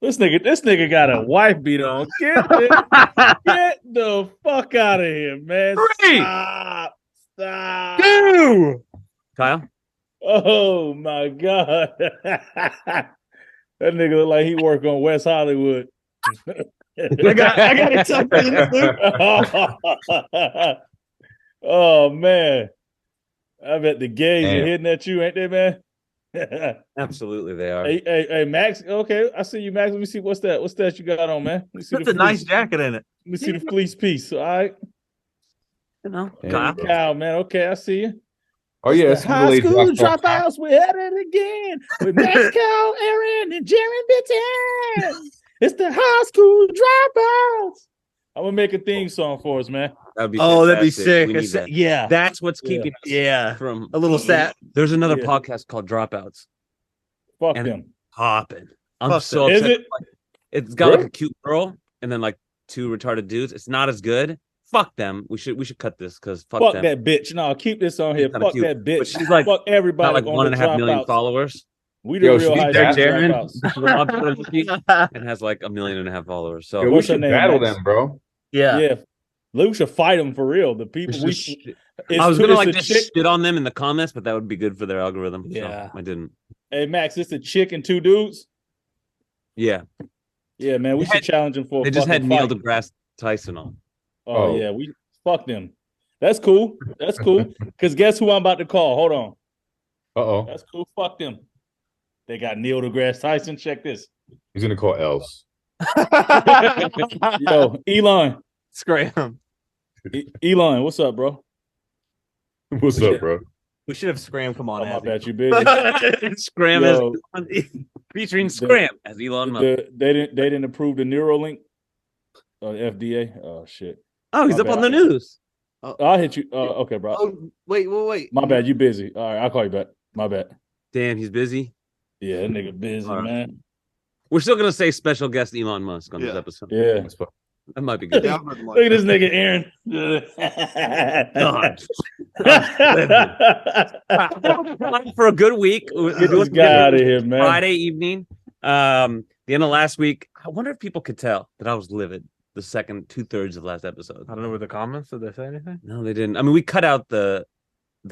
This nigga got a wife beat on. Get the fuck out of here, man. Stop. Dude. Kyle? Oh my God. That nigga look like he work on West Hollywood. I got it something. Oh man. I bet the gays are hitting at you, ain't they, man? Absolutely, they are. Hey, Max. Okay, I see you, Max. Let me see what's that you got on, man. Let me see That's a nice jacket in it. Let me see the fleece piece. All right. You know, Kyle, man. Okay, I see you. Oh yeah, it's high school dropouts. We're at it again with Max, Kyle, Aaron, and Jarren Benton. It's the high school dropouts. I'm gonna make a theme song for us, man. That'd be that'd be sick. That. Yeah, that's what's keeping us from a little sad. There's another podcast called Dropouts. Fuck them. Popping. I'm so upset. Is it? It's got like a cute girl and then like two retarded dudes. It's not as good. Fuck them. We should cut this because fuck them. That bitch. No, keep this on here. Fuck that bitch. But she's like, fuck everybody. Got like 1.5 million followers. We the real high Jarren and has like 1.5 million followers. So we should battle them, bro. Yeah. We should fight them for real. The people I was gonna just shit on them in the comments, but that would be good for their algorithm. Yeah, so I didn't. Hey Max, it's a chick and two dudes. Yeah, man. We should challenge them for. They just had Neil deGrasse Tyson on. Oh yeah, we fuck them. That's cool. That's cool. Because guess who I'm about to call? Hold on. That's cool. Fuck them. They got Neil deGrasse Tyson. Check this. He's gonna call else. Yo, Elon. Scram. Elon, what's up, bro? What's up, bro? We should have Scram come on. I bet you busy. Scram as featuring Scram as Elon Musk. They didn't approve the Neuralink. FDA. Oh shit. Oh, he's up on the news. I'll hit you. Okay, bro. Oh, wait. My bad. You busy? All right, I'll call you back. My bad. Damn, he's busy. Yeah, that nigga busy, man. We're still gonna say special guest Elon Musk on this episode. Yeah. That might be good. Look at this nigga, Aaron. For a good week. Get this guy out of here, man. Friday evening. The end of last week. I wonder if people could tell that I was livid the second 2/3 of last eepisode. I don't know with the comments. Did they say anything? No, they didn't. I mean, we cut out the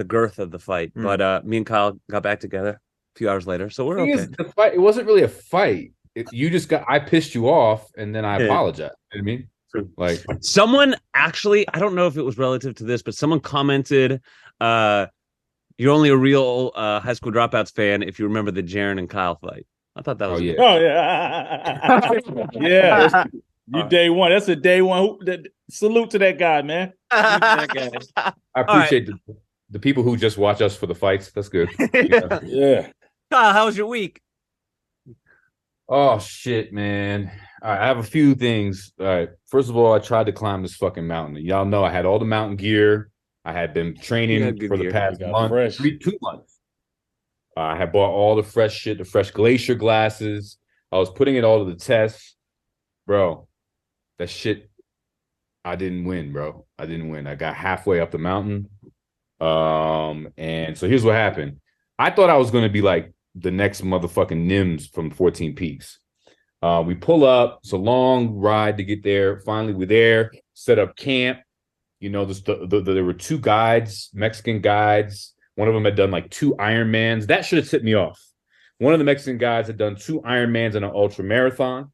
girth of the fight, but me and Kyle got back together a few hours later. So we're okay. The fight, it wasn't really a fight. I pissed you off, and then I apologized. You know what I mean? Like someone actually, I don't know if it was relative to this, but someone commented, "You're only a real high school dropouts fan if you remember the Jarren and Kyle fight." I thought that was yeah. You day one. That's a day one. Salute to that guy, man. I appreciate the people who just watch us for the fights. That's good. Yeah. Kyle, how was your week? Oh shit, man. All right, I have a few things. All right. First of all, I tried to climb this fucking mountain. Y'all know I had all the mountain gear. I had been training for the past month, 2 months. I had bought all the fresh shit, the fresh glacier glasses. I was putting it all to the test. Bro, that shit, I didn't win, bro. I didn't win. I got halfway up the mountain. And so here's what happened. I thought I was going to be like the next motherfucking Nims from 14 Peaks. We pull up. It's a long ride to get there. Finally, we're there. Set up camp. You know, there were 2 guides, Mexican guides. One of them had done like 2 Ironmans. That should have tipped me off. One of the Mexican guys had done 2 Ironmans and an ultra marathon.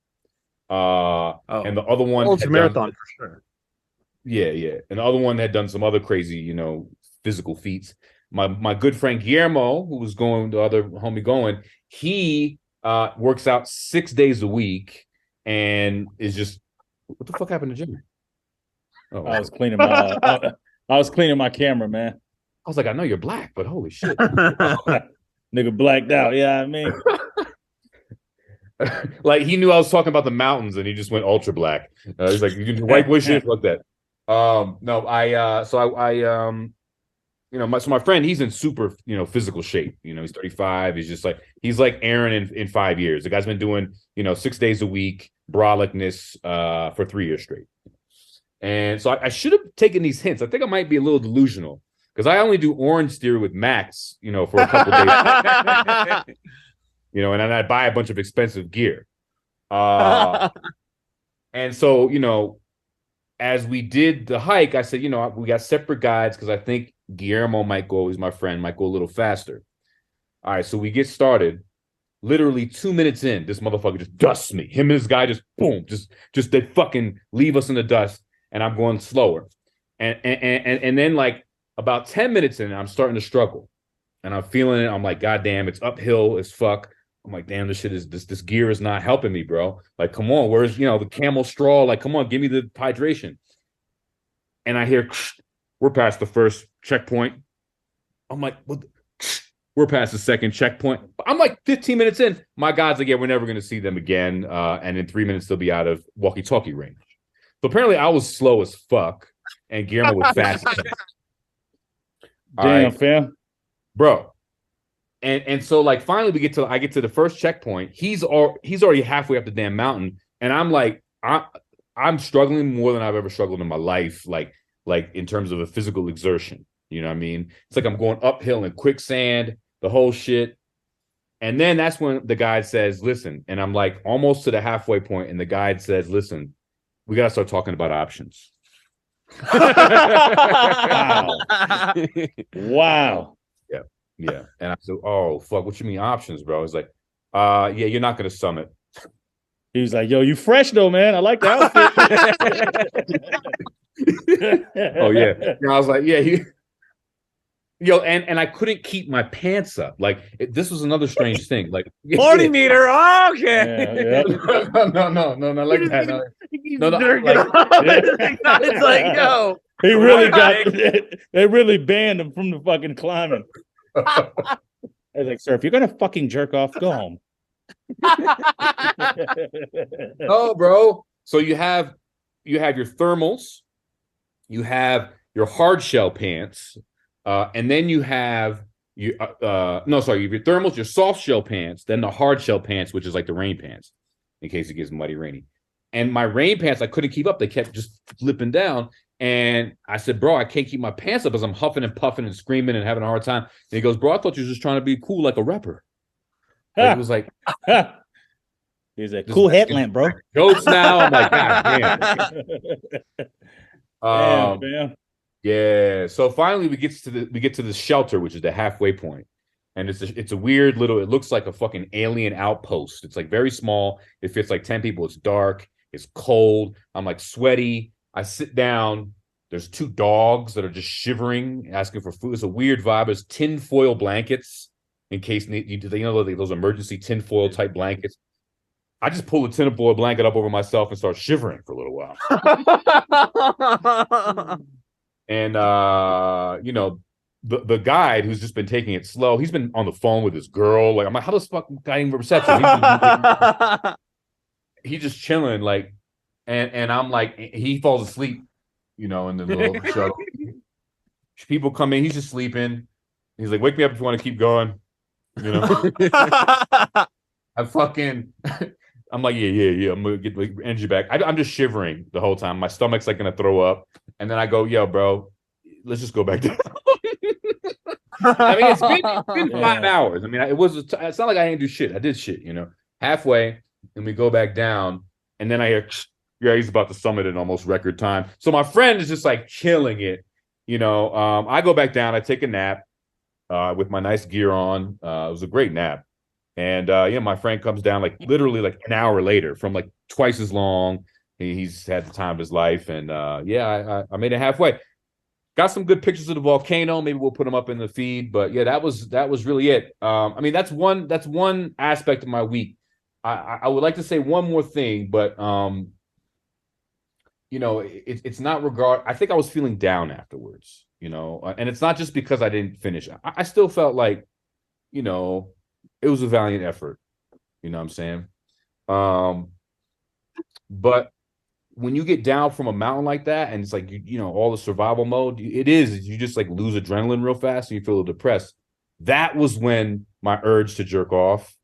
And the other one ultra marathon for sure. Yeah. And the other one had done some other crazy, physical feats. My good friend Guillermo, who was going, the other homie going, he works out 6 days a week and is just, what the fuck happened to Jimmy? Oh, I was cleaning my camera, man. I was like, I know you're black, but holy shit. Nigga blacked out, yeah, I mean. Like he knew I was talking about the mountains and he just went ultra black. He's like, you can white boy shit, fuck that. My friend, he's in super, physical shape. He's 35. He's like Aaron in 5 years. The guy's been doing, 6 days a week, brolickness for 3 years straight. And so I should have taken these hints. I think I might be a little delusional because I only do orange theory with Max, for a couple days. And then I buy a bunch of expensive gear. And so, as we did the hike, I said, we got separate guides because I think Guillermo might go, he's my friend, might go a little faster. All right, so we get started. Literally 2 minutes in, this motherfucker just dusts me. Him and this guy just boom, just they fucking leave us in the dust, and I'm going slower. And then like about 10 minutes in, I'm starting to struggle. And I'm feeling it. I'm like, God damn, it's uphill as fuck. I'm like, damn, this gear is not helping me, bro. Like, come on, where's the camel straw? Like, come on, give me the hydration. And I hear we're past the first checkpoint. I'm like, what? We're past the second checkpoint. I'm like 15 minutes in. My God's like, yeah, we're never going to see them again. And in 3 minutes, they'll be out of walkie-talkie range. So apparently I was slow as fuck, and Guillermo was fast. Damn, fam. Bro. And so like finally I get to the first checkpoint. He's already halfway up the damn mountain. And I'm like, I'm struggling more than I've ever struggled in my life, like in terms of a physical exertion. You know what I mean? It's like I'm going uphill in quicksand, the whole shit. And then that's when the guide says, listen, and I'm like almost to the halfway point, and the guide says, listen, we got to start talking about options. Wow. Yeah. And I said, oh, fuck, what you mean options, bro? He's like, yeah, you're not going to summit. He was like, yo, you fresh though, man. I like the outfit. Oh, yeah. And I was like, yeah, and I couldn't keep my pants up. Like, this was another strange thing. Like, 40 meter. Oh, okay. No, like that. No, it's like, yo. He really they really banned him from the fucking climbing. I was like, sir, if you're gonna fucking jerk off, go home. Oh, bro. So you have your thermals, you have your hard shell pants, and then you have your thermals, your soft shell pants, then the hard shell pants, which is like the rain pants, in case it gets muddy rainy. And my rain pants, I couldn't keep up; they kept just flipping down. And I said, bro, I can't keep my pants up as I'm huffing and puffing and screaming and having a hard time. And he goes, bro, I thought you were just trying to be cool like a rapper. Like, he was like, he's like, cool headlamp, bro. Jokes now. I'm like, God damn. Damn. Yeah. So finally we get to the shelter, which is the halfway point. And it's a weird little, it looks like a fucking alien outpost. It's like very small. It fits like 10 people. It's dark. It's cold. I'm like sweaty. I sit down. There's 2 dogs that are just shivering, asking for food. It's a weird vibe. There's tinfoil blankets in case those emergency tinfoil type blankets. I just pull a tinfoil blanket up over myself and start shivering for a little while. And the guide who's just been taking it slow, he's been on the phone with his girl. Like, I'm like, how does fuck guy even reception? He's just chilling, like. And I'm like, he falls asleep, in the little shuttle. People come in, he's just sleeping. He's like, wake me up if you want to keep going. I'm like, yeah. I'm gonna get the energy back. I'm just shivering the whole time. My stomach's like gonna throw up. And then I go, yo, bro, let's just go back down. I mean, it's been 5 hours. I mean, it's not like I didn't do shit. I did shit, halfway, and we go back down, and then I hear, yeah, he's about to summit in almost record time. So my friend is just like killing it. I go back down, I take a nap with my nice gear on. It was a great nap. And my friend comes down like literally like an hour later from like twice as long. He's had the time of his life. And I made it halfway. Got some good pictures of the volcano. Maybe we'll put them up in the feed. But yeah, that was really it. I mean, that's one aspect of my week. I would like to say one more thing, but it's not regard. I think I was feeling down afterwards, and it's not just because I didn't finish. I still felt like, it was a valiant effort. You know what I'm saying? But when you get down from a mountain like that, and it's like, all the survival mode, you just like lose adrenaline real fast and you feel a little depressed. That was when my urge to jerk off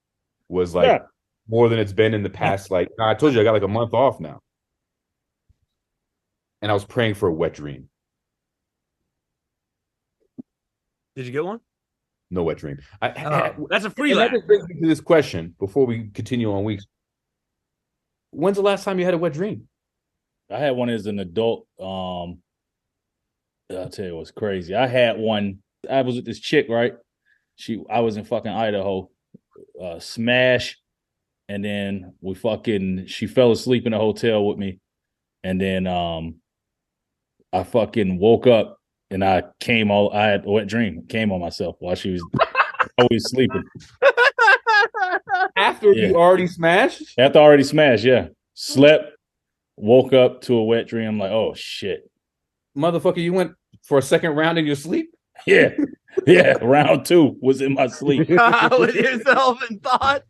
was like more than it's been in the past. Like, I told you, I got like a month off now. And I was praying for a wet dream. Did you get one? No wet dream. That's a free That just brings me to this question before we continue on weeks. When's the last time you had a wet dream? I had one as an adult. I'll tell you what's crazy. I had one. I was with this chick, right? I was in fucking Idaho, smash, and then she fell asleep in a hotel with me, and then I fucking woke up and I had a wet dream, came on myself while she was always sleeping. After you already smashed? After I already smashed, yeah. Slept, woke up to a wet dream. I'm like, oh shit. Motherfucker, you went for a second round in your sleep? Yeah. Yeah. Round 2 was in my sleep. With yourself in thought.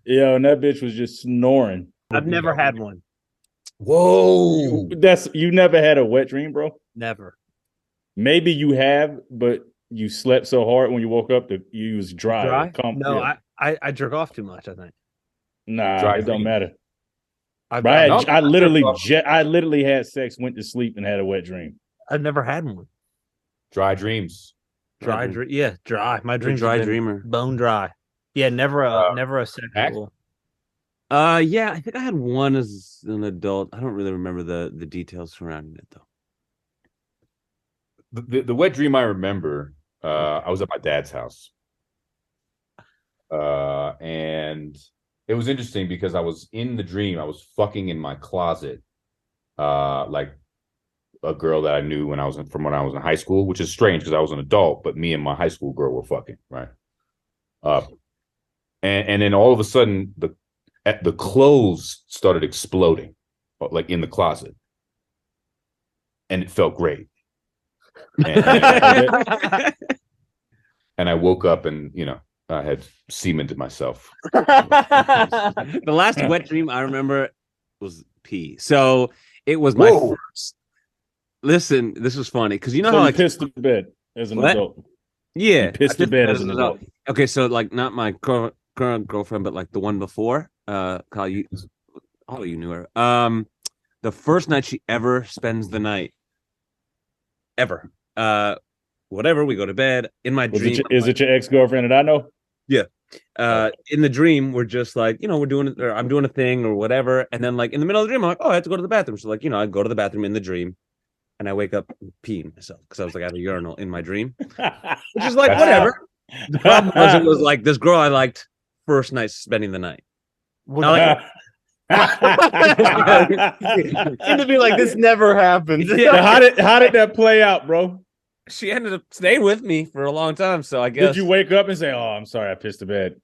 Yeah, and that bitch was just snoring. I've never had one. Whoa. You never had a wet dream, bro? Never. Maybe you have, but you slept so hard when you woke up that you was dry. No, I jerk off too much, I think. Nah, Dry it don't dream. matter. I've I literally had sex, went to sleep, and had a wet dream. never had one. Dry dreams. Dry. My dreams dry have been dreamer. bone dry. Yeah, never a sexual. Yeah, I think I had one as an adult. I don't really remember the details surrounding it though. The wet dream I remember, I was at my dad's house. And it was interesting because I was in the dream, I was fucking in my closet, like a girl that I knew when I was in high school, which is strange because I was an adult, but me and my high school girl were fucking, right? And then all of a sudden the clothes started exploding, like in the closet, and it felt great. And I woke up and I had semen to myself. The last wet dream I remember was pee. So it was my first. Listen, this was funny because So how you pissed the bed as an adult. Yeah, You pissed the bed as an adult. Okay, so like not my current girlfriend, but like the one before. Kyle, you knew her. The first night she ever spends the night. Ever. Whatever, we go to bed. In my dream. Is it your ex-girlfriend that I know? Yeah. In the dream, we're just like, we're doing it, or I'm doing a thing or whatever. And then like in the middle of the dream, I'm like, oh, I have to go to the bathroom. So like, I go to the bathroom in the dream and I wake up peeing myself because I was like at a urinal in my dream. Which is like whatever. The problem was it was like this girl I liked first night spending the night. Seemed to be like this never happened. Yeah. How did that play out, bro? She ended up staying with me for a long time, so I guess. Did you wake up and say, "Oh, I'm sorry, I pissed the bed"?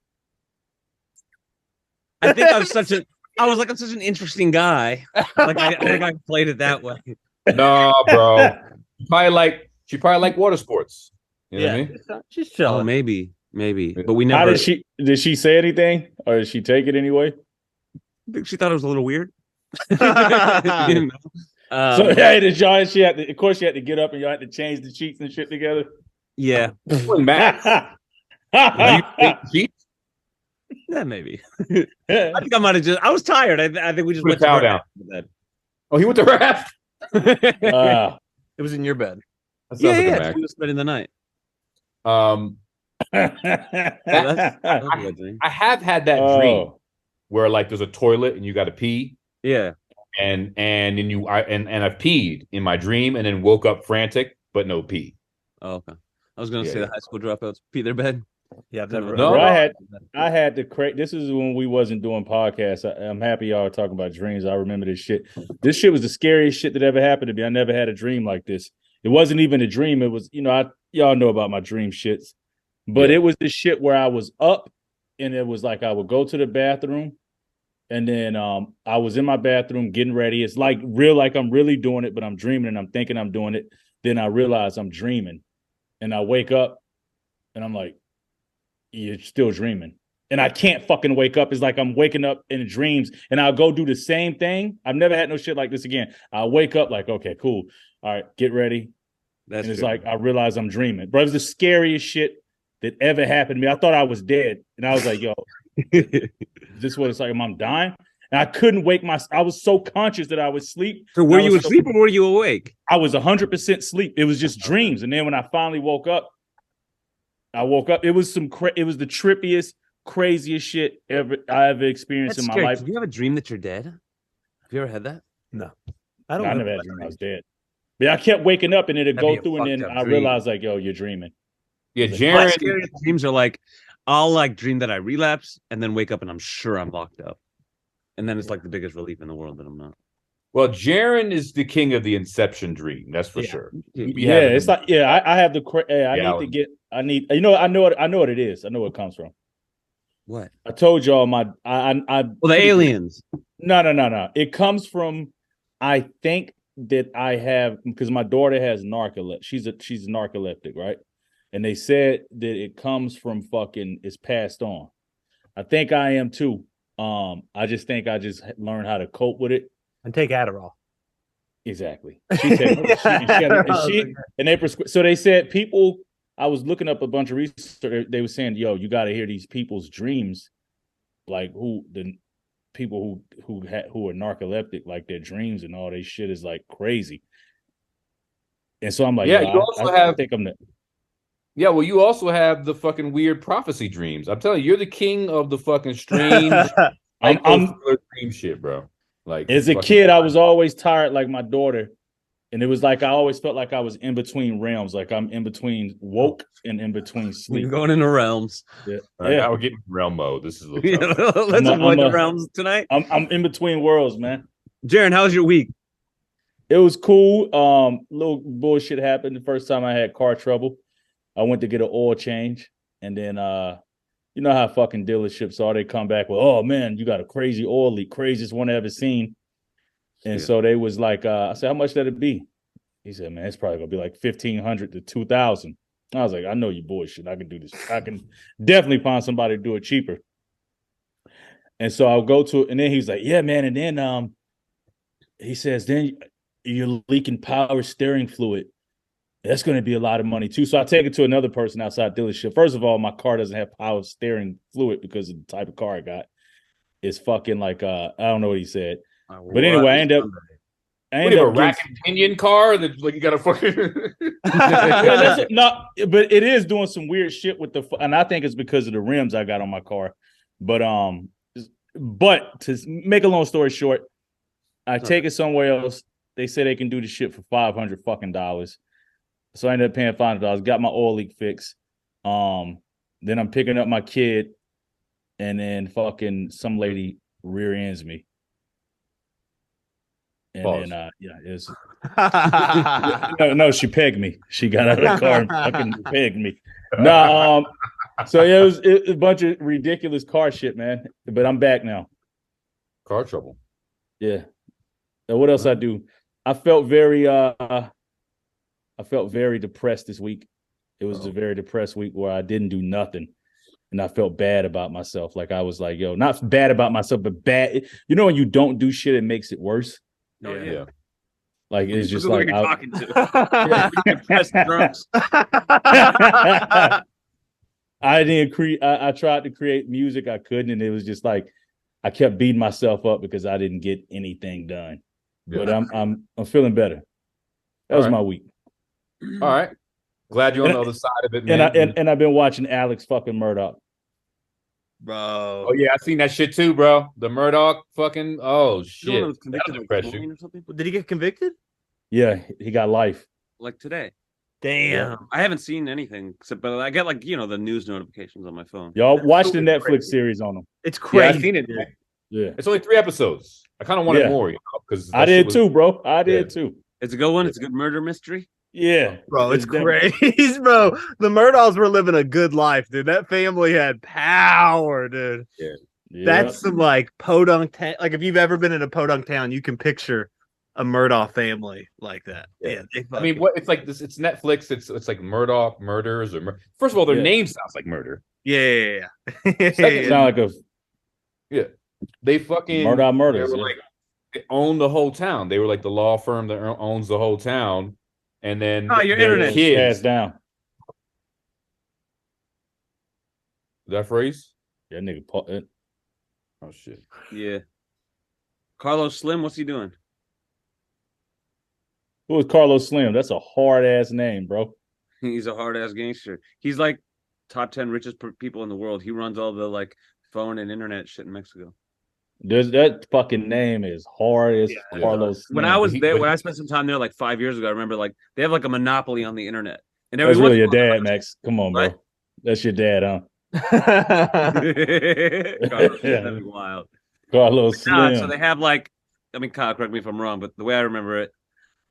I think I'm such an interesting guy. Like I think I played it that way. No, bro. She probably like water sports. You know what I mean? She's chilling. Oh, maybe. But we never. How did she say anything, or did she take it anyway? I think she thought it was a little weird. So hey, she had to get up and y'all had to change the sheets and shit together. Yeah. Matt. Yeah, maybe. I think I might have I was tired. I think we just went to her down. Oh, he went to her house. It was in your bed. Yeah. She was spending the night. I have had that dream where like there's a toilet and you got to pee. Yeah. And I've peed in my dream and then woke up frantic, but no pee. Oh, okay. I was gonna say the high school dropouts pee their bed. Yeah, I've never. No, I had to create. This is when we wasn't doing podcasts. I'm happy y'all are talking about dreams. I remember this shit. This shit was the scariest shit that ever happened to me. I never had a dream like this. It wasn't even a dream. It was, y'all know about my dream shits, but it was the shit where I was up, and it was like I would go to the bathroom. And then I was in my bathroom getting ready. It's like I'm really doing it, but I'm dreaming and I'm thinking I'm doing it. Then I realize I'm dreaming. And I wake up and I'm like, you're still dreaming. And I can't fucking wake up. It's like I'm waking up in dreams and I'll go do the same thing. I've never had no shit like this again. I'll wake up like, okay, cool. All right, get ready. And it's like I realize I'm dreaming. Bro, it was the scariest shit that ever happened to me. I thought I was dead. And I was like, yo, is this what it's like? I'm dying? And I couldn't wake I was so conscious that I was asleep. So were you asleep or were you awake? I was 100% sleep. It was just dreams. And then when I finally woke up, it was it was the trippiest, craziest shit I ever experienced in my life. Do you have a dream that you're dead? you ever had that? I don't I know. never had a dream I was dead. Yeah, I kept waking up and it'd That'd be go a through, and then fucked up I dream. realized like, yo, you're dreaming. Yeah, My My Jarren. scariest dreams are like, I'll like dream that I relapse and then wake up and I'm sure I'm locked up. And then it's like the biggest relief in the world that I'm not. Well, Jarren is the king of the Inception dream. That's for sure. Yeah, it's like I have the. I need to reality. get. I need. You know, I know what it is. I know where it comes from. What? I told y'all my. Well, the aliens. No. It comes from. I think that I have because my daughter has narcolepsy. She's narcoleptic, right? And they said that it comes from fucking. It's passed on. I think I am too. I just think I just learned how to cope with it. And take Adderall. Exactly. She and they so they said people. I was looking up a bunch of research. They were saying, "Yo, you got to hear these people's dreams, like the people who are narcoleptic, like their dreams and all this shit is like crazy." And so I'm like, Yeah, yo, you also I think I'm the. Yeah, well, you also have the fucking weird prophecy dreams. I'm telling you, you're the king of the fucking strange, I'm dream shit, bro. Like as a kid, I was always tired, like my daughter, and it was like I always felt like I was in between realms, like I'm in between woke and in between sleep. You're going into realms. Yeah, All right, now we're getting realm mode. This is a little tough. Let's avoid the realms tonight. I'm in between worlds, man. Jarren, how was your week? It was cool. Little bullshit happened the first time I had car trouble. I went to get an oil change, and then you know how fucking dealerships are. They come back with, oh man, you got a crazy oil leak, craziest one I ever seen. And so they was like, I said, how much that'd be? He said, man, it's probably gonna be like $1,500 to $2,000. I was like, I know you bullshit. I can do this. I can definitely find somebody to do it cheaper. And so I'll go to it, and then he's like, yeah, man. And then he says, then you're leaking power steering fluid. That's going to be a lot of money too. So I take it to another person outside dealership. First of all, my car doesn't have power steering fluid because of the type of car I got. It's fucking like I don't know what he said. But anyway, I end up a rack and pinion car that like you got a fucking no, but it is doing some weird shit with the and I think it's because of the rims I got on my car. But to make a long story short, I take it somewhere else. They say they can do the shit for $500 fucking dollars. So I ended up paying $500. Got my oil leak fixed. Then I'm picking up my kid, and then fucking some lady rear ends me. And then it's no, she pegged me. She got out of the car and fucking pegged me. No, so yeah, it was a bunch of ridiculous car shit, man. But I'm back now. Car trouble. Yeah. Now, what else I do? I felt very depressed this week. It was a very depressed week where I didn't do nothing. And I felt bad about myself. Like I was like, yo, not bad about myself, but bad. You know, when you don't do shit, it makes it worse. Yeah. Like it's just like you're talking to. Depressed drunks. I didn't create. I tried to create music. I couldn't, and it was just like I kept beating myself up because I didn't get anything done. Yeah. But I'm feeling better. That was my week. All right. Glad you're on the other side of it, man. And I've been watching Alex fucking Murdoch. Bro. Oh, yeah, I seen that shit too, bro. The Murdoch fucking, oh, shit. Did he get convicted? Yeah, he got life. Like today. Damn. Yeah. I haven't seen anything, except, but I get like, the news notifications on my phone. Y'all watch the Netflix series on him. It's crazy. Yeah, I've seen it. Yeah. It's only 3 episodes. I kind of wanted more, because I did too, bro. I did too. It's a good one. It's a good murder mystery. Yeah, bro, it's crazy, bro. The Murdochs were living a good life, dude. That family had power, dude. Yeah. That's some like podunk town. Like if you've ever been in a podunk town, you can picture a Murdoch family like that. Yeah, I mean, what it's like this? It's Netflix. It's like Murdoch murders or first of all, their name sounds like murder. Yeah. Sound like a They fucking Murdoch murders. They own the whole town. They were like the law firm that owns the whole town. And then your internet kids passed down. That phrase? Yeah, nigga. Oh shit. Yeah. Carlos Slim, what's he doing? Who is Carlos Slim? That's a hard ass name, bro. He's a hard ass gangster. He's like top 10 richest people in the world. He runs all the like phone and internet shit in Mexico. That fucking name is hard as Carlos. When Slim. I was there, when I spent some time there like 5 years ago, I remember like they have like a monopoly on the internet. And That's really your dad, Max. Come on, bro. What? That's your dad, huh? Carlos, that'd be wild. Carlos Slim. So they have like, I mean, Kyle, correct me if I'm wrong, but the way I remember it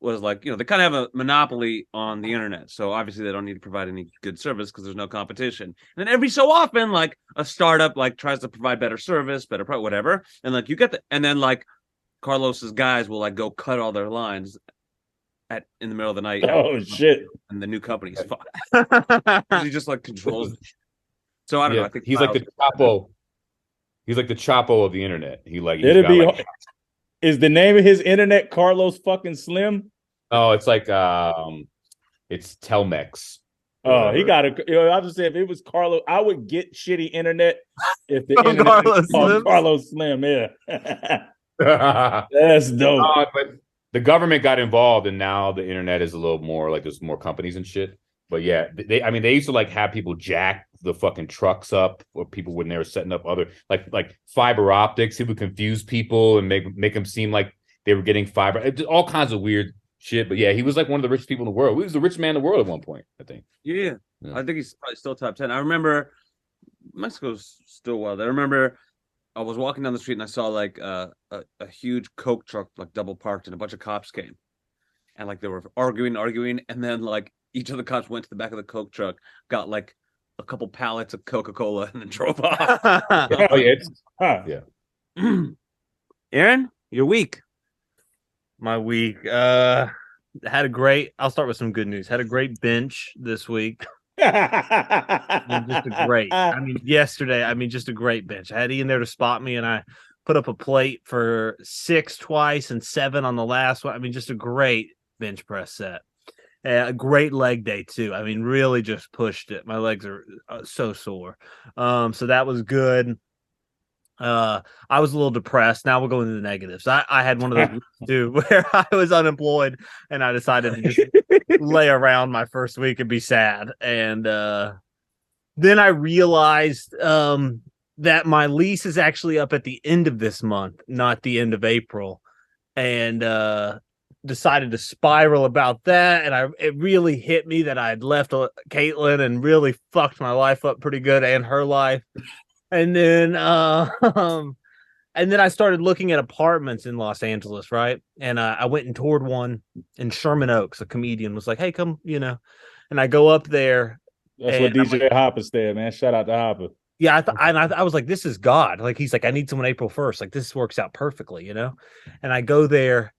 was like, they kind of have a monopoly on the internet. So obviously they don't need to provide any good service because there's no competition. And then every so often, like a startup like tries to provide better service, better whatever. And like you get and then like Carlos's guys will like go cut all their lines in the middle of the night. Oh shit! And the new company's fucked. He just like controls. So I don't know. I think he's like the Chapo. He's like the Chapo of the internet. Is the name of his internet Carlos fucking Slim? Oh, it's like it's Telmex. Oh, he got a. I was say if it was Carlos, I would get shitty internet if the internet was called Carlos Slim. Yeah, that's dope. But the government got involved, and now the internet is a little more like there's more companies and shit. But yeah, they used to like have people jack the fucking trucks up, or people when they were setting up other like fiber optics. He would confuse people and make them seem like they were getting fiber. All kinds of weird shit. But yeah, he was like one of the richest people in the world. He was the richest man in the world at one point, I think. Yeah. I think he's probably still top 10. I remember Mexico's still wild. I remember I was walking down the street and I saw like a huge Coke truck like double parked, and a bunch of cops came, and like they were arguing, and then like each of the cops went to the back of the Coke truck, got like a couple pallets of Coca-Cola, and then drove off. Oh yeah, yeah. Aaron, your week. My week. Had a great. I'll start with some good news. Had a great bench this week. Just a great. I mean, yesterday. I mean, just a great bench. I had Ian there to spot me, and I put up a plate for 6 twice and 7 on the last one. I mean, just a great bench press set. A great leg day too. I mean, really just pushed it. My legs are so sore. So that was good. I was a little depressed. Now we'll go into the negatives. I had one of those too where I was unemployed and I decided to just lay around my first week and be sad. And then I realized that my lease is actually up at the end of this month, not the end of April. And decided to spiral about that, and it really hit me that I had left Caitlin and really fucked my life up pretty good, and her life. And then I started looking at apartments in Los Angeles, right? And I went and toured one in Sherman Oaks. A comedian was like, "Hey, come," and I go up there. That's what DJ like, Hopper said, man. Shout out to Hopper. Yeah, I was like, "This is God." Like he's like, "I need someone April 1st. Like this works out perfectly," And I go there.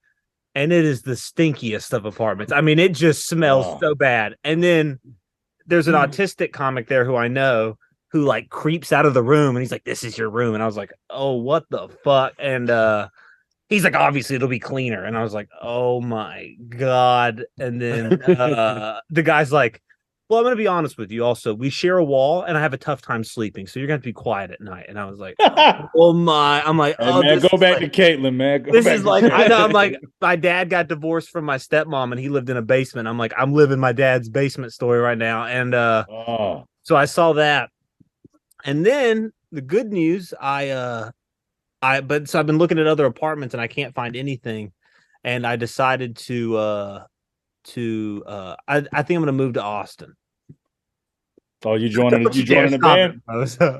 And it is the stinkiest of apartments. I mean, it just smells so bad. And then there's an autistic comic there who I know who like creeps out of the room and he's like, "This is your room." And I was like, "Oh, what the fuck?" And he's like, "Obviously it'll be cleaner." And I was like, "Oh my God." And then the guy's like, "Well, I'm going to be honest with you. Also, we share a wall and I have a tough time sleeping. So you're going to be quiet at night." And I was like, "Oh my," I'm like, "Oh, man, go back to Caitlin, man." This is like, I know. I'm like, my dad got divorced from my stepmom and he lived in a basement. I'm like, I'm living my dad's basement story right now. And so I saw that. And then the good news, so I've been looking at other apartments and I can't find anything. And I decided I think I'm going to move to Austin. Oh, you joining the band?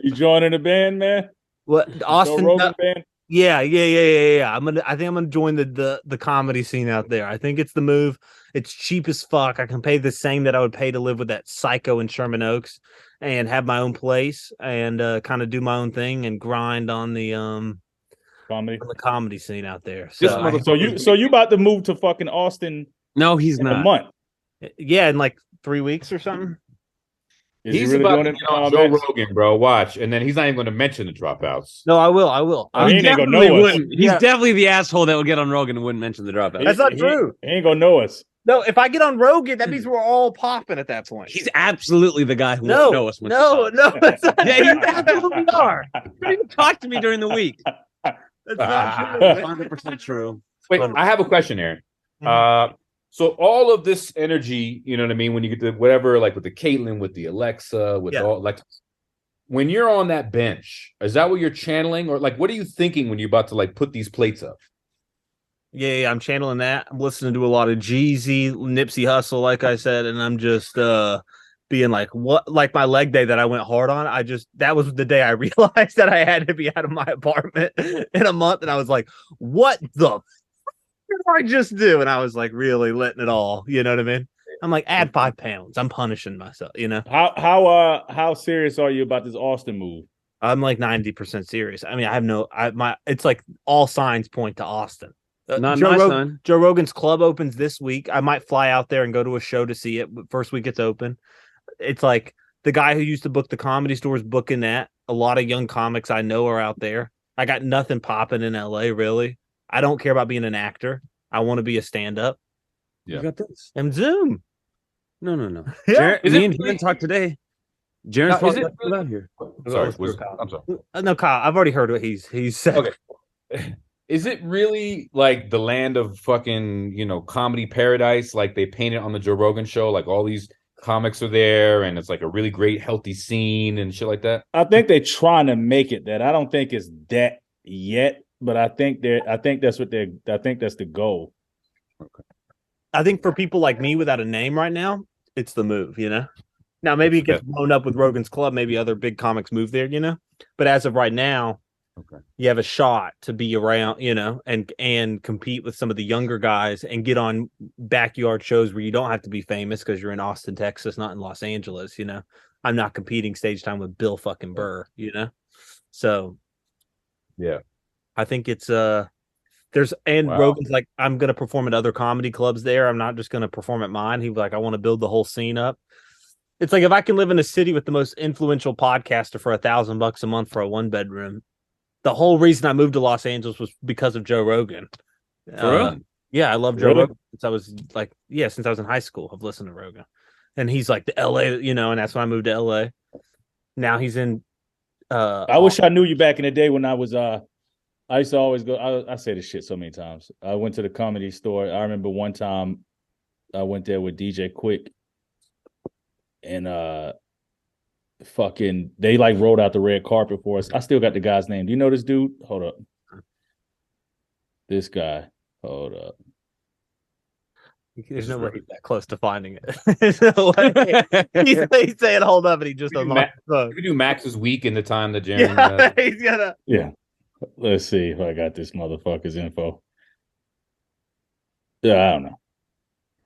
You joining the band, man? What, Austin? Band? Yeah. I think I'm gonna join the comedy scene out there. I think it's the move. It's cheap as fuck. I can pay the same that I would pay to live with that psycho in Sherman Oaks and have my own place and kind of do my own thing and grind on the comedy scene out there. So you about to move to fucking Austin? No, he's not. A month. Yeah, in like 3 weeks or something. He's really about to get on Joe Rogan, bro. Watch, and then he's not even going to mention the Dropouts. No, I will. He ain't gonna know us. He's definitely the asshole that would get on Rogan and wouldn't mention the Dropouts. That's not true. He ain't gonna know us. No, if I get on Rogan, that means we're all popping at that point. He's absolutely the guy who won't know us. No, that's not yeah, you absolutely are. You didn't even talk to me during the week. That's not true. 100% true. Wait, I have a question, Aaron. So all of this energy, you know what I mean? When you get to whatever, like with the Caitlin, with the Alexa, with all Alexa, when you're on that bench, is that what you're channeling, or like what are you thinking when you're about to like put these plates up? Yeah, I'm channeling that. I'm listening to a lot of Jeezy, Nipsey Hussle, like I said, and I'm just being like, what? Like my leg day that I went hard on. That was the day I realized that I had to be out of my apartment in a month, and I was like, what the did I just do? And I was like, really letting it all. You know what I mean? I'm like, add 5 pounds. I'm punishing myself. You know how serious are you about this Austin move? I'm like 90% serious. I mean, it's like all signs point to Austin. Joe Rogan's club opens this week. I might fly out there and go to a show to see it. But first week it's open. It's like the guy who used to book the Comedy Store is booking that. A lot of young comics I know are out there. I got nothing popping in LA, really. I don't care about being an actor. I want to be a stand-up. Yeah. You got this. And Zoom. No. Yeah. Me and Jarren talked today. Jarren's really out here. I'm sorry. No, Kyle, I've already heard what he's said. Okay. Is it really like the land of fucking, comedy paradise? Like they paint it on the Joe Rogan show, like all these comics are there and it's like a really great healthy scene and shit like that? I think they're trying to make it that. I don't think it's that yet, but I think that's the goal. Okay. I think for people like me without a name right now, it's the move, Now maybe it gets blown up with Rogan's Club, maybe other big comics move there, But as of right now, okay, you have a shot to be around, and compete with some of the younger guys and get on backyard shows where you don't have to be famous because you're in Austin, Texas, not in Los Angeles, I'm not competing stage time with Bill fucking Burr, So yeah. I think it's Rogan's like, I'm gonna perform at other comedy clubs there. I'm not just gonna perform at mine. He was like, I want to build the whole scene up. It's like if I can live in a city with the most influential podcaster for $1,000 a month for a 1-bedroom. The whole reason I moved to Los Angeles was because of Joe Rogan. Yeah, I love Joe Rogan since I was in high school. I've listened to Rogan, and he's like the LA, and that's when I moved to LA. Now he's in. I wish I knew you back in the day when I was. I used to always go. I say this shit so many times. I went to the Comedy Store. I remember one time I went there with DJ Quick, and they like rolled out the red carpet for us. I still got the guy's name. Do you know this dude? Hold up. This guy. Hold up. There's no way he's that close to finding it. There's no way. He's saying hold up and he just unlocked the phone. You could do Max's week in the time that Jarren he's gonna. Yeah. Let's see if I got this motherfucker's info. Yeah, I don't know.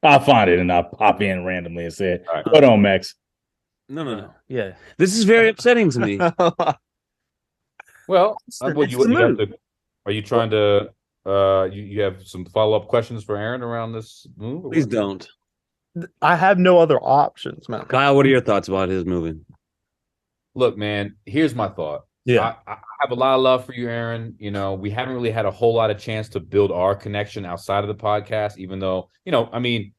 I'll find it and I'll pop in randomly and say, right. Hold on, Max. No. Yeah. This is very upsetting to me. Well, are you trying to you have some follow-up questions for Aaron around this move? Please don't. I have no other options, man. Kyle, what are your thoughts about his moving? Look, man, here's my thought. Yeah. I have a lot of love for you, Aaron. We haven't really had a whole lot of chance to build our connection outside of the podcast, even though, even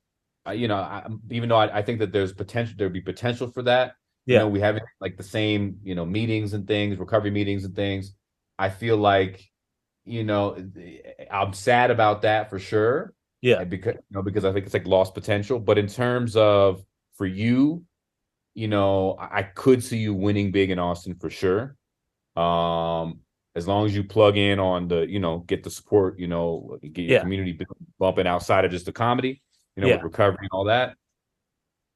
though I think that there'd be potential for that. Yeah. We have like the same, meetings and things, recovery meetings and things. I feel like, I'm sad about that for sure. Yeah. Because I think it's like lost potential. But in terms of for you, I could see you winning big in Austin for sure. As long as you plug in on the, get the support, get your community bumping outside of just the comedy, with recovery and all that.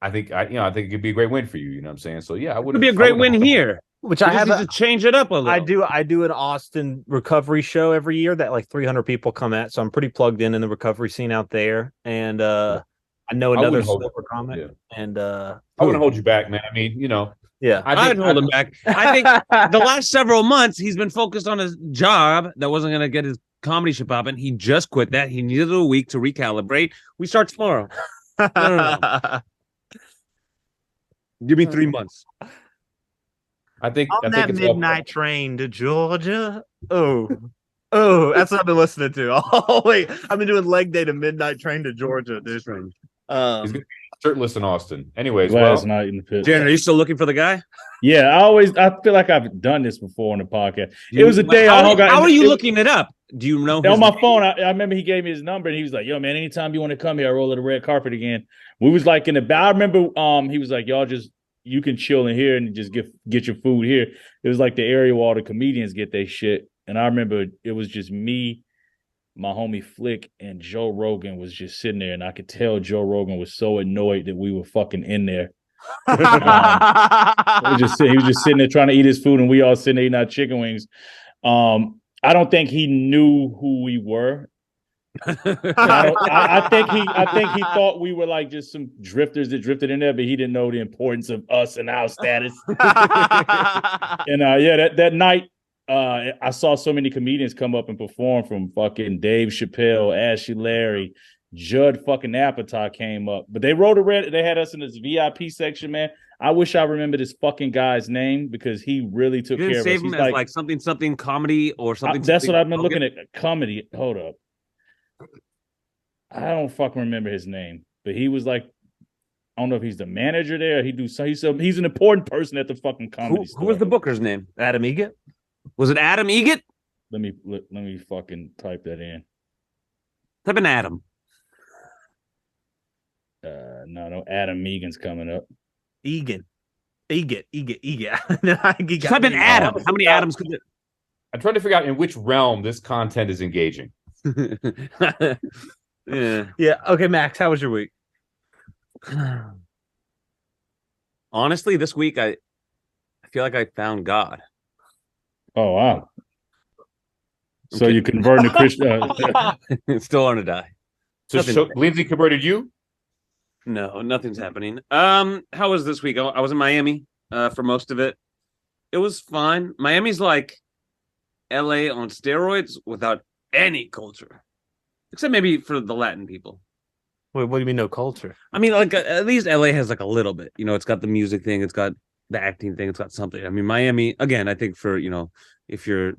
I think it could be a great win for you. You know what I'm saying? So yeah, it would be a great win here. Which I have to change it up a little. I do an Austin recovery show every year that like 300 people come at, so I'm pretty plugged in the recovery scene out there. And I know another sober comic. Yeah. And I wouldn't hold you back, man. I mean, yeah, I'd hold him back. I think the last several months he's been focused on his job that wasn't going to get his comedy ship up, and he just quit that. He needed a week to recalibrate. We start tomorrow. No. Give me 3 months. I think that midnight train to Georgia. Oh, that's what I've been listening to. Oh wait, I've been doing leg day to midnight train to Georgia. This train. He's gonna be shirtless in Austin. Anyways, last night in the pit. Jarren, are you still looking for the guy? Yeah, I feel like I've done this before on the podcast. It was a day how are you looking it up? Do you know on my phone? I remember he gave me his number and he was like, "Yo, man, anytime you want to come here, I roll the red carpet again." We was like I remember he was like, "Y'all just you can chill in here and just get your food here. It was like the area where all the comedians get their shit. And I remember it was just me, my homie Flick, and Joe Rogan was just sitting there, and I could tell Joe Rogan was so annoyed that we were fucking in there. He was just sitting there trying to eat his food, and we all sitting there eating our chicken wings. I don't think he knew who we were. I think he thought we were like just some drifters that drifted in there, but he didn't know the importance of us and our status. And that night, I saw so many comedians come up and perform, from fucking Dave Chappelle, Ashley Larry, Judd fucking Apatow came up. But they wrote they had us in this VIP section, man. I wish I remembered this fucking guy's name, because he really took care of us. Save him as like something comedy or something. That's what I've been looking at. Comedy. Hold up. I don't fucking remember his name, but he was like, I don't know if he's the manager there. He's an important person at the fucking comedy store. Who was the booker's name? Adam Egget? Was it Adam Egget? Let me fucking type that in. Type in Adam. No, Adam Egan's coming up. Egget. Type in Adam. How many Adams could it? I'm trying to figure out in which realm this content is engaging. Yeah. Okay, Max, how was your week? Honestly, this week I feel like I found God. Oh wow! So you converted to Christian? Still on to die. So Lindsay converted you? No, nothing's happening. How was this week? I was in Miami for most of it. It was fine. Miami's like LA on steroids without any culture, except maybe for the Latin people. Wait, what do you mean no culture? I mean, like at least LA has like a little bit. You know, it's got the music thing, it's got the acting thing, it's got something. I mean, Miami, again, I think for, if you're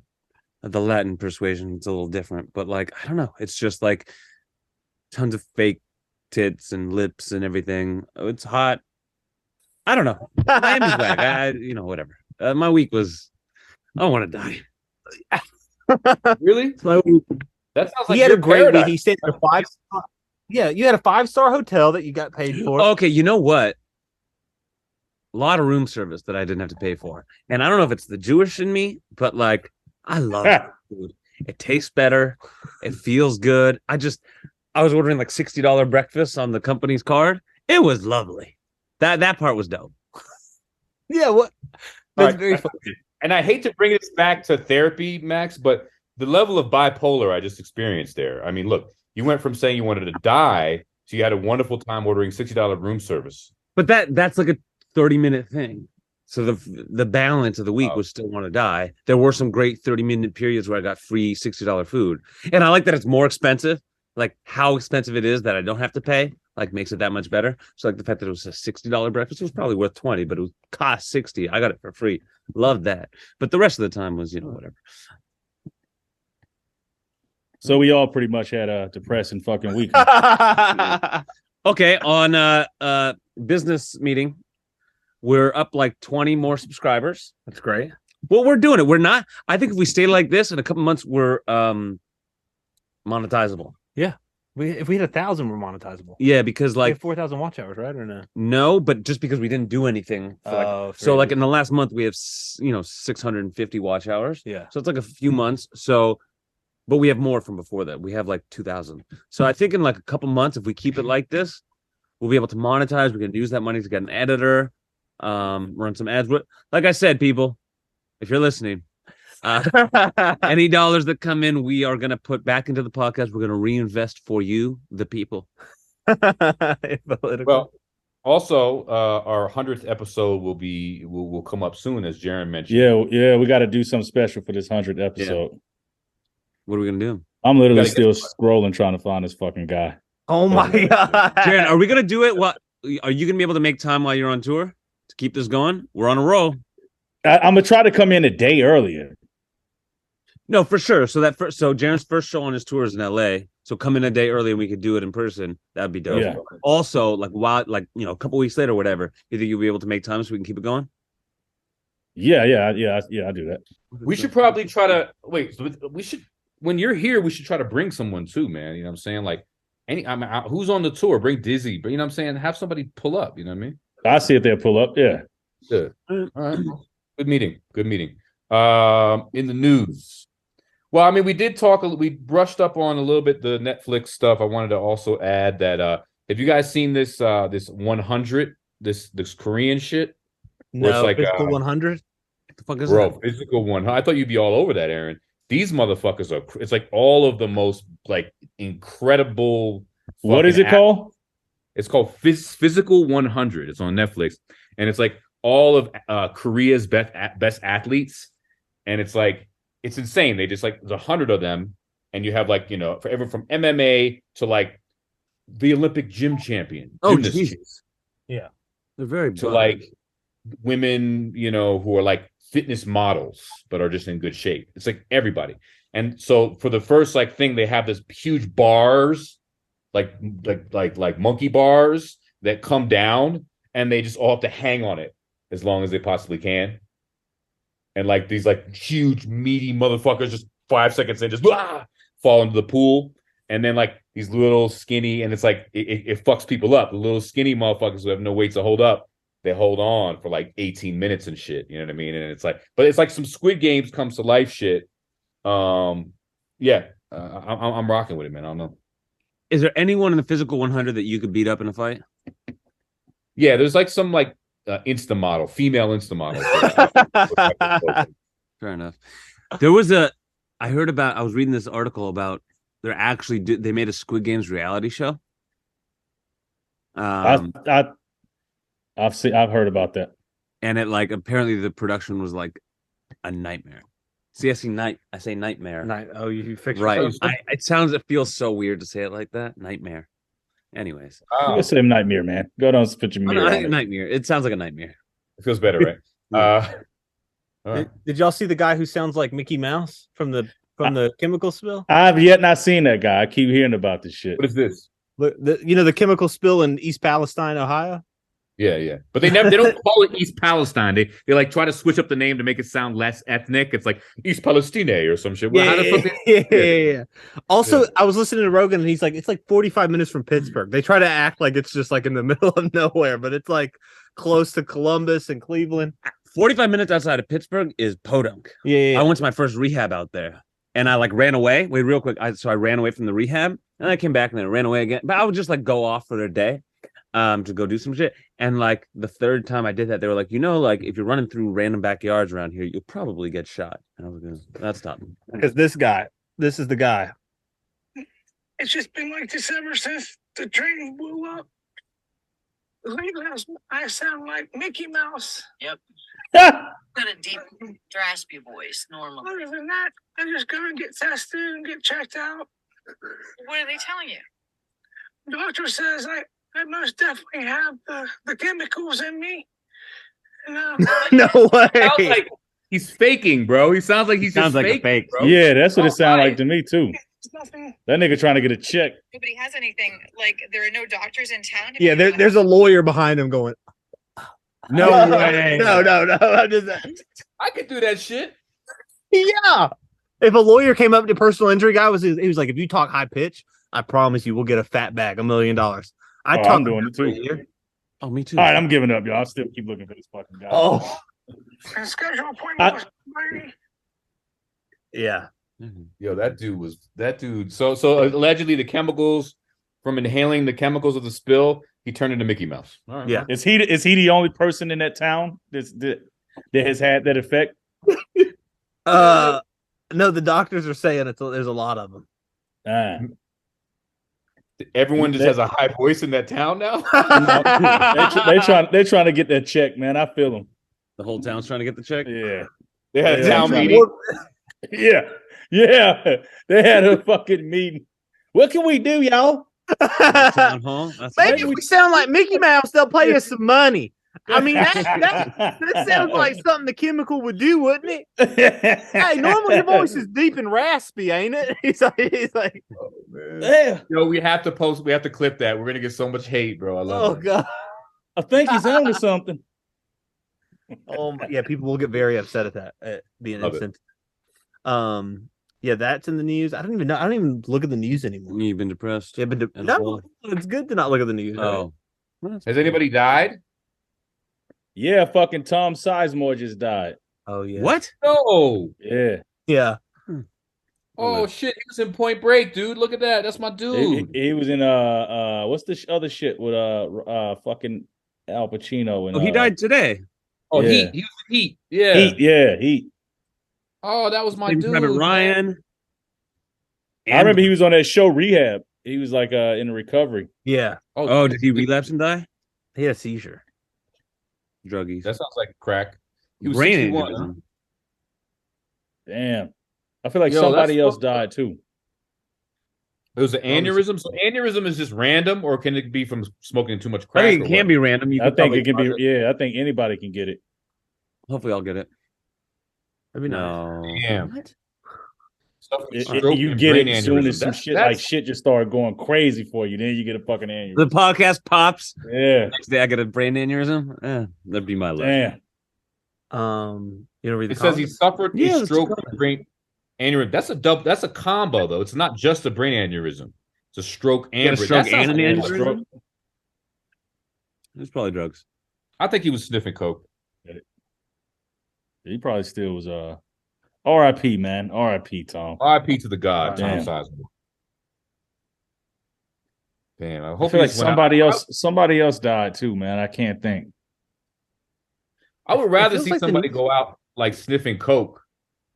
the Latin persuasion, it's a little different. But like, I don't know. It's just like tons of fake tits and lips and everything. It's hot. I don't know. Miami's whack. Whatever. My week was, I want to die. Really? That sounds like he had a great week. He stayed at a 5-star. Yeah, you had a 5-star hotel that you got paid for. Okay, you know what? A lot of room service that I didn't have to pay for. And I don't know if it's the Jewish in me, but like, I love food. It tastes better. It feels good. I was ordering like $60 breakfast on the company's card. It was lovely. That part was dope. Yeah, what? That's very funny. And I hate to bring this back to therapy, Max, but the level of bipolar I just experienced there. I mean, look, you went from saying you wanted to die to you had a wonderful time ordering $60 room service. But that's like a 30-minute thing. So the balance of the week was still want to die. There were some great 30-minute periods where I got free $60 food. And I like that it's more expensive. Like how expensive it is that I don't have to pay, like makes it that much better. So like the fact that it was a $60 breakfast, it was probably worth $20, but it was cost $60. I got it for free. Loved that. But the rest of the time was, whatever. So we all pretty much had a depressing fucking week. Okay, on business meeting, we're up like 20 more subscribers. That's great. Well, we're doing it. We're not. I think if we stay like this in a couple months, we're monetizable. Yeah. If we hit 1,000, we're monetizable. Yeah, because like 4,000 watch hours, right? Or no? No, but just because we didn't do anything. So like in the last month, we have 650 watch hours. Yeah. So it's like a few months. So, but we have more from before that. We have like 2,000. So I think in like a couple months, if we keep it like this, we'll be able to monetize. We can use that money to get an editor, run some ads. Like I said, people, if you're listening. Any dollars that come in, we are going to put back into the podcast. We're going to reinvest for you, the people. Well, also, our 100th episode will come up soon, as Jarren mentioned. Yeah, we got to do something special for this 100th episode. Yeah. What are we going to do? I'm literally still scrolling trying to find this fucking guy. Oh my god, Jarren, are we going to do it? What are you going to be able to make time while you're on tour to keep this going? We're on a roll. I'm gonna try to come in a day earlier. No, for sure. So Jarren's first show on his tour is in LA. So come in a day early and we could do it in person. That'd be dope. Yeah. Also, like a couple weeks later or whatever, you think you'll be able to make time so we can keep it going? Yeah, I'll do that. We should probably try to when you're here, we should try to bring someone too, man. You know what I'm saying? Like who's on the tour? Bring Dizzy, but you know what I'm saying? Have somebody pull up, you know what I mean? I'll see if they'll pull up, yeah. Good. All right. Good meeting. Good meeting. In the news. Well, I mean, we brushed up on a little bit the Netflix stuff. I wanted to also add that have you guys seen this 100, this Korean shit? No, it's like physical 100. What the fuck is bro, that? physical 100. I thought you'd be all over that, Aaron. These motherfuckers are. It's like all of the most like incredible. What is it called? It's called Physical 100. It's on Netflix, and it's like all of Korea's best athletes, and it's like it's insane. They just like there's 100 of them, and you have like for everyone from MMA to like the Olympic gym champion. Oh Jesus! Yeah, they're very to like women, who are like fitness models but are just in good shape. It's like everybody. And so for the first like thing, they have this huge bars, like monkey bars that come down, and they just all have to hang on it as long as they possibly can. And like these like huge meaty motherfuckers just 5 seconds in just fall into the pool. And then like these little skinny, and it's like it fucks people up. The little skinny motherfuckers who have no weight to hold up, they hold on for like 18 minutes and shit. You know what I mean? And it's like, but it's like some Squid Games comes to life shit. I'm rocking with it, man. I don't know. Is there anyone in the physical 100 that you could beat up in a fight? Yeah, there's like some like Insta model, female Insta model. Fair enough. There was I was reading this article about they made a Squid Games reality show. I've heard about that. And it like apparently the production was like a nightmare. See, I say nightmare. Oh, you fixed right. It feels so weird to say it like that. Nightmare. Anyways. You say nightmare, man. Go down and put your mirror on it. Nightmare. It sounds like a nightmare. It feels better, right? All right. Did y'all see the guy who sounds like Mickey Mouse from the chemical spill? I've yet not seen that guy. I keep hearing about this shit. What is this? The chemical spill in East Palestine, Ohio? Yeah. But they don't call it East Palestine. They like try to switch up the name to make it sound less ethnic. It's like East Palestine or some shit. Yeah. Also, I was listening to Rogan and he's like, it's like 45 minutes from Pittsburgh. They try to act like it's just like in the middle of nowhere, but it's like close to Columbus and Cleveland. 45 minutes outside of Pittsburgh is Podunk. Yeah. I went to my first rehab out there and I like ran away. Wait, real quick. So I ran away from the rehab and I came back and then ran away again. But I would just like go off for their day. To go do some shit. And like the third time I did that, they were like, like if you're running through random backyards around here, you'll probably get shot. And I was going, that's stopped me. Because this is the guy. It's just been like this ever since the train blew up. Lately, I sound like Mickey Mouse. Yep. Got a deep, raspy voice normally. Other than that, I just go and get tested and get checked out. What are they telling you? The doctor says I most definitely have the chemicals in me. And, no way. Sounds like he's faking, bro. He sounds like he's just like fake, a fake, bro. Yeah, that's what it sounds like to me too. nothing. That nigga trying to get a check. Nobody has anything. Like there are no doctors in town. Yeah, there's a lawyer behind him going. No way. No. I'm just. I could do that shit. Yeah. If a lawyer came up to personal injury guy, he was like, if you talk high pitch, I promise you, we'll get a fat bag, $1 million. I'm doing it too. Oh, me too. All right, I'm giving up, y'all. I'll still keep looking for this fucking guy. Oh. And schedule appointment with somebody. Yeah. Yo, that dude. So allegedly the chemicals from inhaling the chemicals of the spill, he turned into Mickey Mouse. All right. Yeah. Is he the only person in that town that has had that effect? No, the doctors are saying there's a lot of them. Everyone just has a high voice in that town now. They're trying to get that check, man. I feel them. The whole town's trying to get the check. Yeah, they had a town meeting. Yeah. They had a fucking meeting. What can we do, y'all? Maybe if we sound like Mickey Mouse, they'll pay us some money. I mean, that sounds like something the chemical would do, wouldn't it? Hey, normally your voice is deep and raspy, ain't it? He's like, oh, man. Yeah. Yo, we have to clip that. We're gonna get so much hate, bro. I love it. Oh god. I think he's on to something. Oh yeah, people will get very upset at that being instant. Yeah, that's in the news. I don't even know. I don't even look at the news anymore. You've been depressed. Yeah, no, it's good to not look at the news. Oh, has anybody died? Yeah, fucking Tom Sizemore just died. Oh yeah. What? No. Yeah. Yeah. Oh shit, he was in Point Break, dude. Look at that. That's my dude. He was in what's the other shit with fucking Al Pacino and Oh, he died today. Oh, yeah. Heat. He was in Heat. Yeah. Heat. Oh, that was my Saving dude. Private Ryan. I remember he was on that show Rehab. He was like in recovery. Yeah. Oh, did he relapse and die? He had a seizure. Druggies. That sounds like crack. He was Brain 61. aneurysm. Damn. I feel like Yo, somebody that's else fucked up. died too. It was an aneurysm. So aneurysm is just random, or can it be from smoking too much I crack? think it can be random. You I could think probably it can cause be. Yeah, I think anybody can get it. Hopefully, I'll get it. That'd be nice. No. Damn. What? Stuff with You stroke and get brain it as soon aneurysm. as some That's- shit that's- like shit just started going crazy for you. Then you get a fucking The aneurysm. podcast pops. Yeah. Next day, I get a brain aneurysm. That'd be my luck. Damn. You don't read the It says he comments? suffered Yeah, a let's stroke go. and brain aneurysm. That's a combo though. It's not just a brain aneurysm. It's a stroke You and got a brain. stroke That sounds and an like a aneurysm? stroke. It's probably drugs. I think he was sniffing coke. He probably still was R.I.P. man. R.I.P. Tom. R.I.P. to the god, Tom Damn. Sizemore. Damn, I I hope feel like he just went out. somebody else died too, man. I can't think. I would rather feels see like the somebody news- go out like sniffing coke,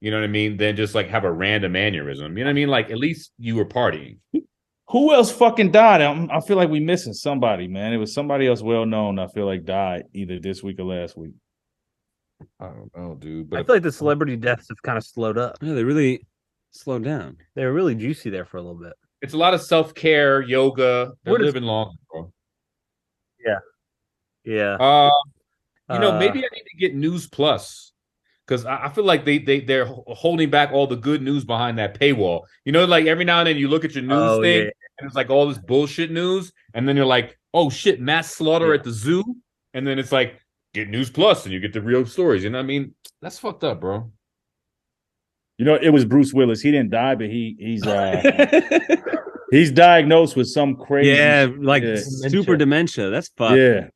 you know what I mean, than just like have a random aneurysm. You know what I mean? Like at least you were partying. Who else fucking died? I feel like we missing somebody, man. It was somebody else well known. I feel like died either this week or last week. I don't know, dude. I But feel like the celebrity deaths have kind of slowed up. Yeah, they really slowed down. They were really juicy there for a little bit. it's a lot of self-care, yoga. They're What is- living long, bro. Yeah. Maybe I need to get News Plus because I feel like they're holding back all the good news behind that paywall. You know, like every now and then you look at your news thing and it's like all this bullshit news, and then you're like, oh shit, mass slaughter at the zoo, and then it's like get News Plus and you get the real stories. You know what I mean? That's fucked up, bro. You know, it was Bruce Willis. He didn't die, but he's diagnosed with some crazy. Yeah, like Yeah. super dementia. That's fucking Yeah.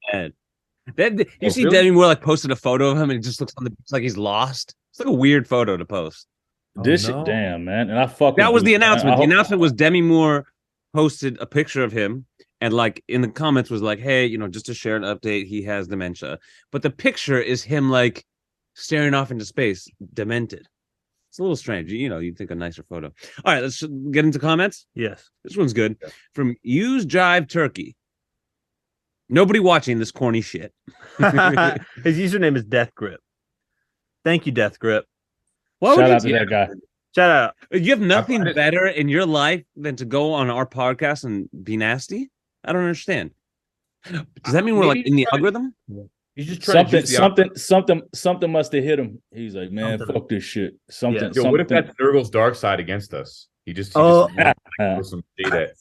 bad. You see really? Demi Moore like posted a photo of him and it just looks on the beach like he's lost. It's like a weird photo to post. This no. shit, damn man, and I fuck. That with was the Bruce, man. announcement. I The hope- announcement was Demi Moore posted a picture of him and like in the comments was like, hey, just to share an update, he has dementia. But the picture is him like staring off into space, demented. It's a little strange. You'd think a nicer photo. All right, let's get into comments. Yes. This one's good. From Use Jive Turkey. Nobody watching this corny shit. His username is Death Grip. Thank you, Death Grip. Why would Shout you out to do that guy. Shout out. You have nothing find it- better in your life than to go on our podcast and be nasty? I don't understand. Does that mean we're like Maybe in the he's trying to- algorithm? He's just trying to Something must have hit him. He's like, man, Something. fuck this shit. Something. Yo, what if something. that's Nurgle's dark side against us? He just Oh. throw some shade at.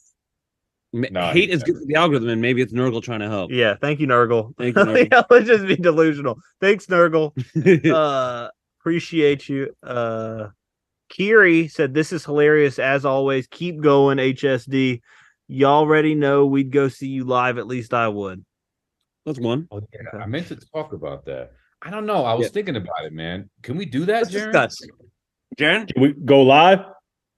Nah, Hate he's is good for the algorithm, and maybe it's Nurgle trying to help. Yeah. Thank you, Nurgle. Thank you, Nurgle. Yeah, let's just be delusional. Thanks, Nurgle. Appreciate you. Kiri said, this is hilarious as always. Keep going, HSD. Y'all already know we'd go see you live. At least I would. That's one. Oh, yeah, I meant to talk about that. I don't know. I was thinking about it, man. Can we do that, Let's Jarren? discuss. Jarren? Can we go live?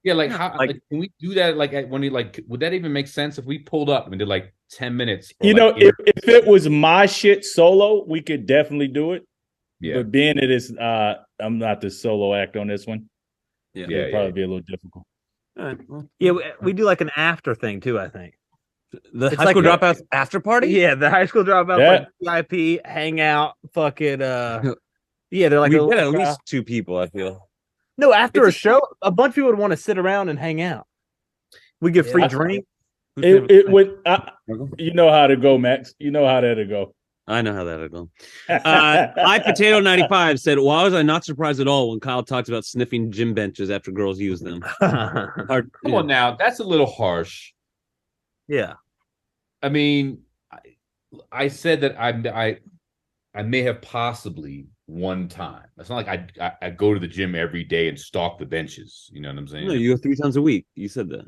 Yeah, like how? Like- Like, can we do that? Like when you like, would that even make sense if we pulled up and did like 10 minutes? for, You know, like, if it was my shit solo, we could definitely do it. yeah, But being it is, I'm not the solo act on this one. Yeah. It'd probably be a little difficult. All right, well, Yeah, we do like an after thing too, I think. the It's high like school a- dropouts after party? Yeah, the high school dropouts, Yeah. like VIP, hangout, fucking yeah, they're like we a get at little- least two people, I feel. no, after a It's a- show, a bunch of people would want to sit around and hang out. We get free Yeah. drink. It would. You know how to go, Max. You know how that'll go. I know how that'll go. iPotato95 said, why was I not surprised at all when Kyle talked about sniffing gym benches after girls use them? Hard, come on now, that's a little harsh. Yeah. I mean, I said that I may have possibly one time. It's not like I go to the gym every day and stalk the benches. You know what I'm saying? No, you go 3 times a week. You said that.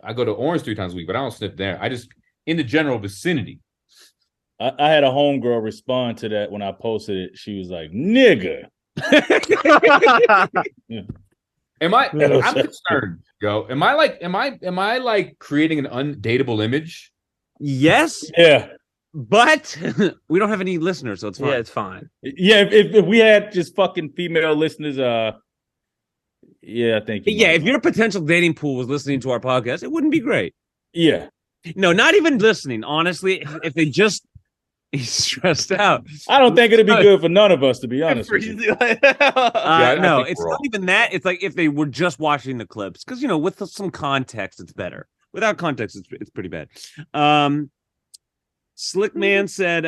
I go to Orange 3 times a week, but I don't sniff there. I just in the general vicinity. I had a homegirl respond to that when I posted it. She was like, "Nigga." I'm concerned, yo. Am I like creating an undateable image? Yes. Yeah. But we don't have any listeners, so it's fine. Yeah, it's fine. Yeah, if we had just fucking female listeners, yeah, I think. If your potential dating pool was listening to our podcast, it wouldn't be great. Yeah. No, not even listening. Honestly, if they just he's stressed out. I don't think it'd be good for none of us, to be honest with you. No, it's not even that. It's like if they were just watching the clips, because with some context, it's better. Without context, it's pretty bad. Slick Man said,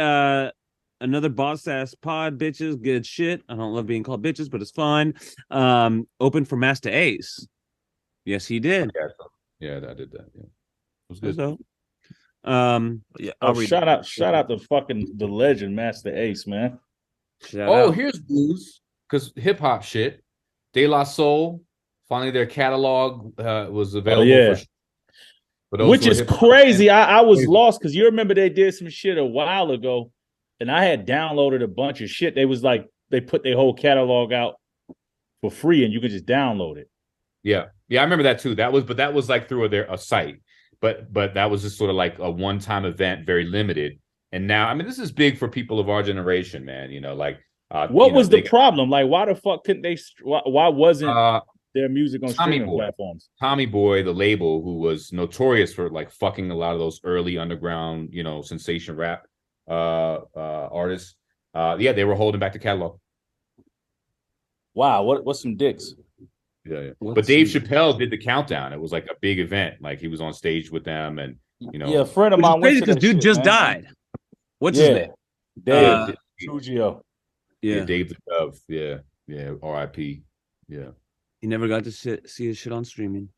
another boss ass pod, bitches, good shit. I don't love being called bitches, but it's fine. Open for Master Ace. Yes, he did. Yeah, I did that. Yeah. It was good. So, shout out to fucking the legend, Master Ace, man. Here's news, because hip hop shit. De La Soul, finally their catalog was available which is crazy. I was lost because you remember they did some shit a while ago, and I had downloaded a bunch of shit. They was like they put their whole catalog out for free, and you could just download it. Yeah, I remember that too. That was like through a site, but that was just sort of like a one-time event, very limited. And now, I mean, this is big for people of our generation, man. What was the problem? Like, why the fuck couldn't they? Why wasn't their music on streaming platforms? Tommy Boy, the label, who was notorious for like fucking a lot of those early underground, sensation rap artists. They were holding back the catalog. Wow, what's some dicks? Yeah. But Dave Chappelle did the countdown. It was like a big event. Like he was on stage with them, and a friend of mine went to because dude just died. What's his name? Dave Trujillo. Yeah, Dave the Dove. Yeah, R.I.P. Yeah. He never got to see his shit on streaming.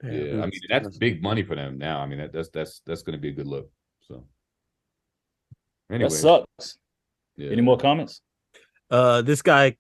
Yeah, I mean that's big money for them now. I mean that's going to be a good look. So, anyway, that sucks. Yeah. Any more comments? This guy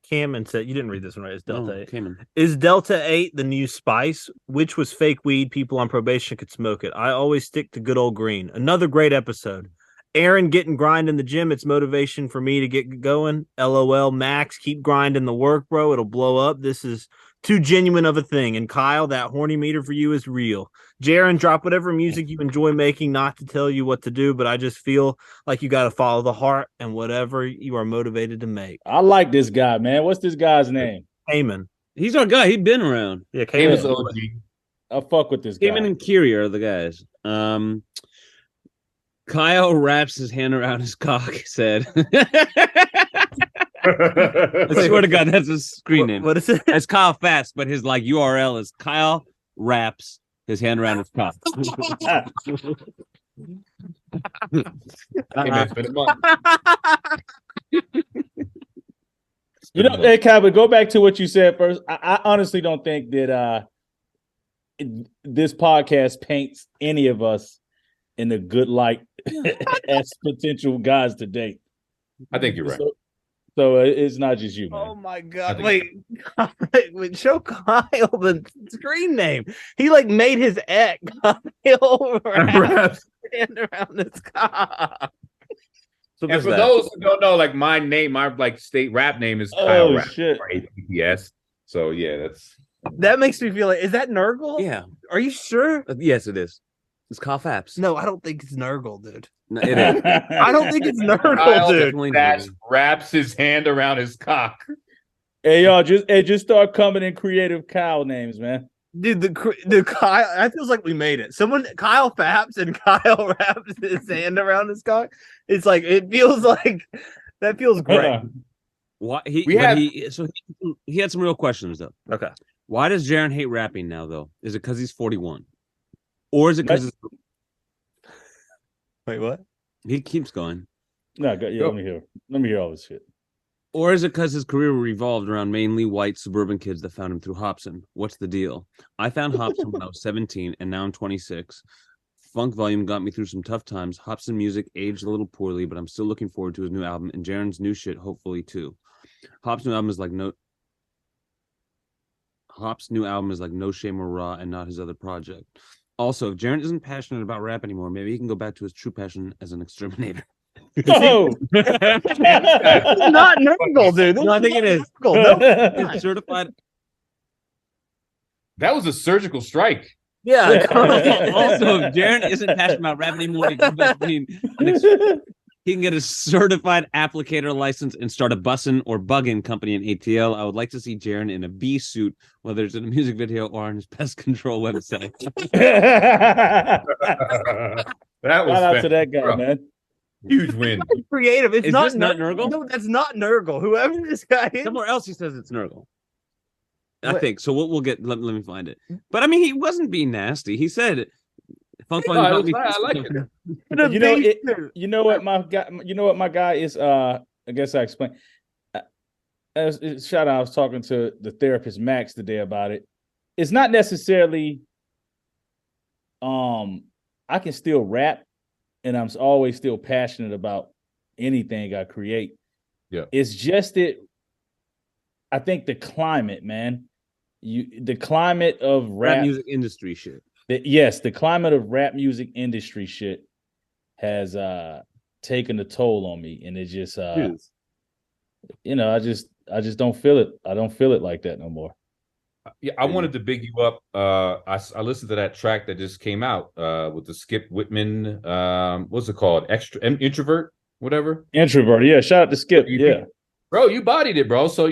Cameron said, you didn't read this one, right? It's Delta 8. Cameron. Is Delta 8 the new spice? Which was fake weed? People on probation could smoke it. I always stick to good old green. Another great episode. Aaron getting grind in the gym. It's motivation for me to get going. LOL. Max, keep grinding the work, bro. It'll blow up. This is too genuine of a thing. And Kyle, that horny meter for you is real. Jarren, drop whatever music you enjoy making. Not to tell you what to do, but I just feel like you got to follow the heart and whatever you are motivated to make. I like this guy, man. What's this guy's name? Heyman. He's our guy. He's been around. Yeah, Heyman's OG. I fuck with this guy. Heyman and Kiri are the guys. Kyle wraps his hand around his cock, said. I swear to God, that's his screen name. What is it? It's Kyle Fast, but his URL is Kyle wraps his hand around his cock. Hey, Calvin, go back to what you said first. I honestly don't think that this podcast paints any of us in a good light as potential guys to date. I think you're right. So it's not just you, man. Oh my God! Wait, show Kyle the screen name. He made his ex Kyle wrap hand around his cock. So and for those who don't know, my name, my state rap name is Kyle Rap or APS. So yeah, that makes me feel like, is that Nurgle? Yeah. Are you sure? Yes, it is. It's Kyle Fabs. No, I don't think it's Nurgle, dude. No, it is. I don't think it's Nurgle, Kyle dude. That wraps his hand around his cock. Hey, y'all, just start coming in creative Kyle names, man. Dude, the Kyle, that feels like we made it. Kyle Fabs and Kyle wraps his hand around his cock. It's it feels like that feels great. Why he had some real questions though. Okay. Why does Jarren hate rapping now though? Is it because he's 41? Or is it because wait, what? He keeps going. No, let me hear all this shit. Or is it because his career revolved around mainly white suburban kids that found him through Hopsin? What's the deal? I found Hopsin when I was 17, and now I'm 26. Funk Volume got me through some tough times. Hopsin music aged a little poorly, but I'm still looking forward to his new album, and Jarren's new shit, hopefully, too. Hop's new album is like No Shame or Raw, and not his other project. Also, if Jarren isn't passionate about rap anymore, maybe he can go back to his true passion as an exterminator. Oh, This is not Nurgle, dude. No, I think it is. No. He's certified. That was a surgical strike. Yeah. Also, if Jarren isn't passionate about rap anymore, he can get a certified applicator license and start a bussin' or bugging company in ATL. I would like to see Jarren in a bee suit, whether it's in a music video or on his pest control website. That was Shout out to that guy, bro. man. Huge win. Creative. It's Is not this not Nurgle? No, that's not Nurgle. Whoever this guy is. Somewhere else he says it's Nurgle. I think so. We'll get. Let me find it. But I mean, he wasn't being nasty. He said, "Fun, No, I like it. You know what my guy. You know what my guy is. I guess I explained. Shout out! I was talking to the therapist Max today about it. It's not necessarily. I can still rap, and I'm always still passionate about anything I create. Yeah, it's just that. I think the climate, man. The climate of rap music industry shit. The climate of rap music industry shit has taken a toll on me, and it just I just don't feel it. I don't feel it like that no more. Yeah, I wanted to big you up. I listened to that track that just came out with the Skip Whitman. What's it called? Introvert, whatever. Introvert. Yeah. Shout out to Skip. Yeah. Bro, you bodied it, bro. So,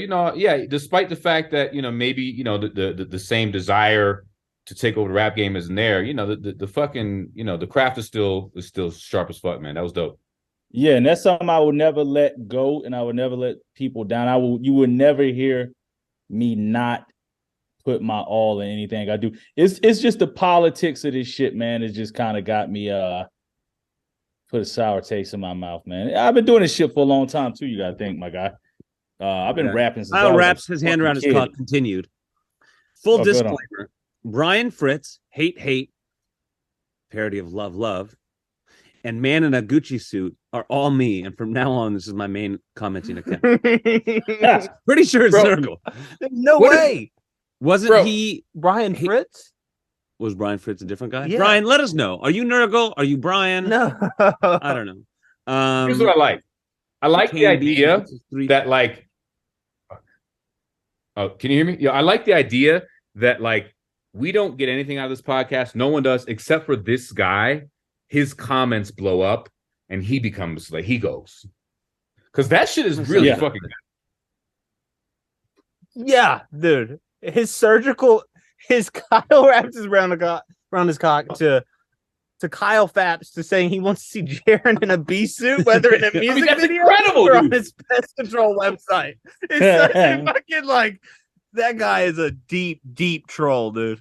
despite the fact that, maybe, the same desire to take over the rap game isn't there, the fucking, the craft is still sharp as fuck, man. That was dope. Yeah, and that's something I would never let go, and I would never let people down. You would never hear me not put my all in anything I do. It's just the politics of this shit, man. It just kind of got me put a sour taste in my mouth, man. I've been doing this shit for a long time too, you gotta think, my guy. I've been rapping since Kyle wraps his hand around his cock. Continued. Full disclaimer: Brian Fritz, Hate, parody of Love, and Man in a Gucci Suit are all me. And from now on, this is my main commenting account. Pretty sure it's Nurgle. No way. Wasn't he Brian Fritz? Was Brian Fritz a different guy? Yeah. Brian, let us know. Are you Nurgle? Are you Brian? No. I don't know. Here's what I like. I like the idea that, like, oh, can you hear me? Yeah, I like the idea that, like, we don't get anything out of this podcast. No one does, except for this guy. His comments blow up, and he becomes like he goes, because that shit is really fucking good. Yeah, dude. His Kyle wraps his around his cock to Kyle Fabs to saying he wants to see Jarren in a bee suit, whether in a music video or on his pest control website. It's such a fucking, like, that guy is a deep, deep troll, dude.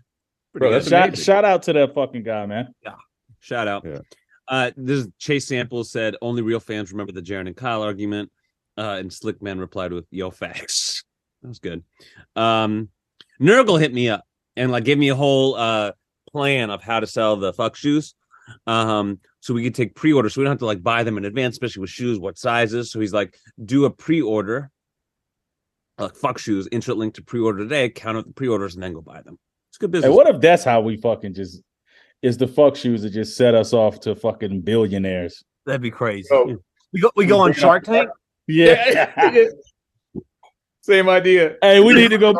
Bro, shout out to that fucking guy, man. Yeah, shout out. Yeah. This is Chase Samples said only real fans remember the Jarren and Kyle argument, and Slickman replied with "Yo, facts." That was good. Nurgle hit me up and, like, gave me a whole plan of how to sell the fuck shoes. So we could take pre-order, so we don't have to, like, buy them in advance, especially with shoes, what sizes. So he's like, do a pre-order, like, fuck shoes, insert link to pre-order today, count up the pre-orders, and then go buy them. It's good business. Hey, what if that's how we fucking just is the fuck shoes that just set us off to fucking billionaires? That'd be crazy. Oh. We go on Shark Tank? Yeah. Same idea. Hey, we need to go.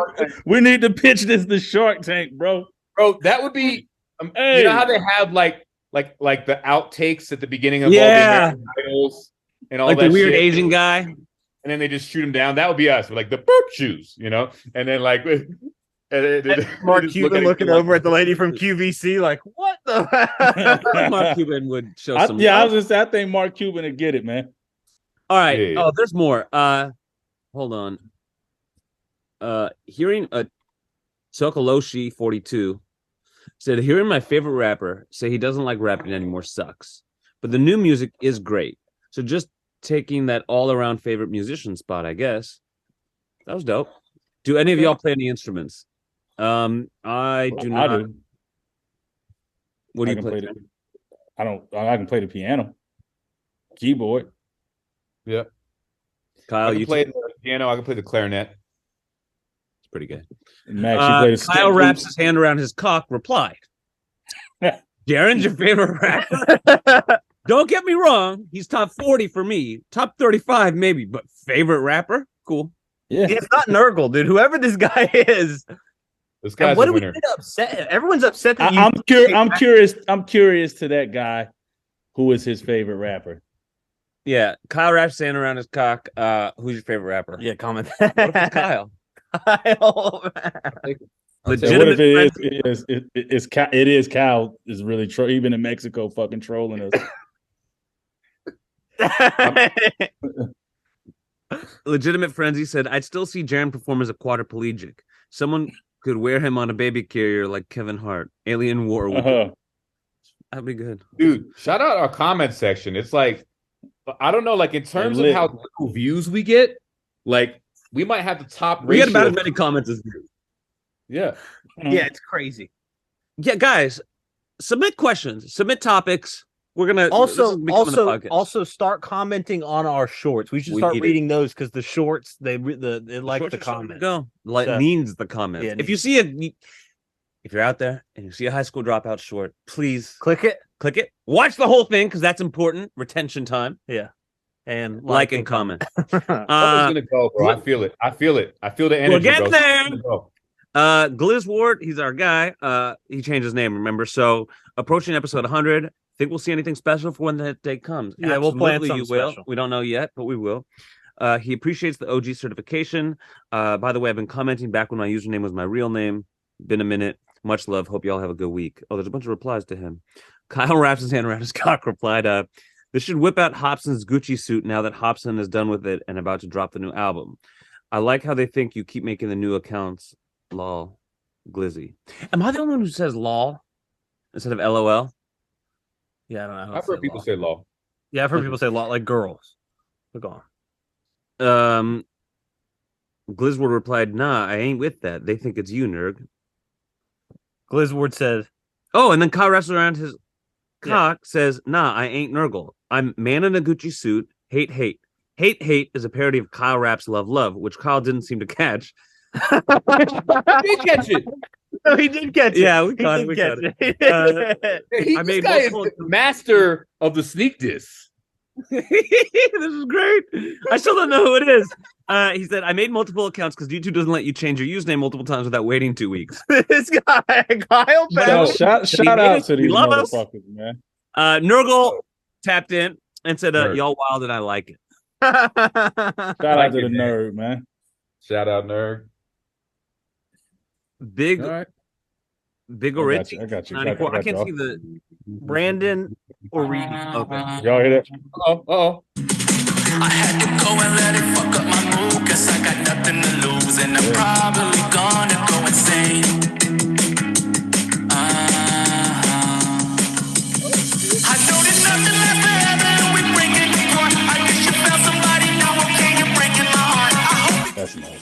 We need to pitch this to Shark Tank, bro. Bro, that would be. Hey. You know how they have like the outtakes at the beginning of all the American Idols and all like that, the weird shit. Asian guy, and then they just shoot him down. That would be us with, like, the burp shoes, and then, like, Mark Cuban looking over at the lady from QVC, like, what the? Mark Cuban would show some. I was just saying, I think Mark Cuban would get it, man. All right. Yeah. Oh, there's more. Hold on. Hearing a Sokoloshi 42 said, hearing my favorite rapper say he doesn't like rapping anymore sucks, but the new music is great. So just taking that all around favorite musician spot, I guess. That was dope. Do any of y'all play any instruments? I do not. I do. What do you play? I can play the piano, keyboard. Yeah. Kyle, you you play the piano. I can play the clarinet. It's pretty good. Max, you play the Kyle wraps his hand around his cock. Replied, Jarren's your favorite rapper? Don't get me wrong. He's top 40 for me. Top 35 maybe, but favorite rapper? Cool. Yeah. It's not Nurgle, dude. Whoever this guy is. This guy's what a do we winner. get upset? Everyone's upset that you. I'm curious to that guy. Who is his favorite rapper? Yeah, Kyle Rapp standing around his cock. Who's your favorite rapper? Yeah, comment. What if it's Kyle? Kyle. Legitimate. What if it is Kyle is really even in Mexico fucking trolling us. Legitimate Frenzy said, I'd still see Jarren perform as a quadriplegic. Someone could wear him on a baby carrier like Kevin Hart. Alien War. That'd be good. Dude, shout out our comment section. It's like, I don't know, like in terms of how little views we get, like we might have the top We get about as many comments as views. Yeah. Yeah, it's crazy. Yeah, guys, submit questions, submit topics. We're gonna also start commenting on our shorts. We should start reading those because the shorts they like the comment. Needs the comment. Yeah, if you see if you're out there and you see a high school dropout short, please click it. Watch the whole thing because that's important. Retention time. Yeah, and like and comment. Gonna go, bro. I feel it. I feel the energy. We're getting there. Gliz Ward, he's our guy. He changed his name, remember? So approaching episode 100. Think we'll see anything special for when that day comes? Yeah, we'll plan something special. We don't know yet, but we will. He appreciates the OG certification. By the way, I've been commenting back when my username was my real name. Been a minute. Much love. Hope y'all have a good week. Oh, there's a bunch of replies to him. Kyle wraps his hand around his cock. Replied, "This should whip out Hobson's Gucci suit now that Hobson is done with it and about to drop the new album. I like how they think you keep making the new accounts. Lol, Glizzy. Am I the only one who says lol instead of LOL? Yeah, I don't know. I've heard people say law. Yeah, I've heard people say law like girls. But go on. Glizzward replied, nah, I ain't with that. They think it's you, nerd. Glizzward said, oh, and then Kyle wrestles around his cock, says, nah, I ain't Nurgle. I'm man in a Gucci suit. Hate, hate. Hate, hate is a parody of Kyle Rapp's Love, Love, which Kyle didn't seem to catch. I did catch it. No, he did catch it. Yeah, we caught it. This guy is the master of the sneak diss. This is great. I still don't know who it is. He said, I made multiple accounts because YouTube doesn't let you change your username multiple times without waiting 2 weeks. This guy, Kyle Bell. Shout out to these motherfuckers, man. Nurgle tapped in and said, y'all wild and I like it. Shout out to the nerd, man. Shout out, nerd. Big Richie. I got you. I can't see the Brandon or Reedy. Okay. Y'all hear that? Oh. I had to go and let it fuck up my mood, cause I got nothing to lose, and I'm probably gonna go insane. I know there's nothing left forever, and we breaking apart. I guess you found somebody now, okay, you're breaking my heart. I hope that's nice.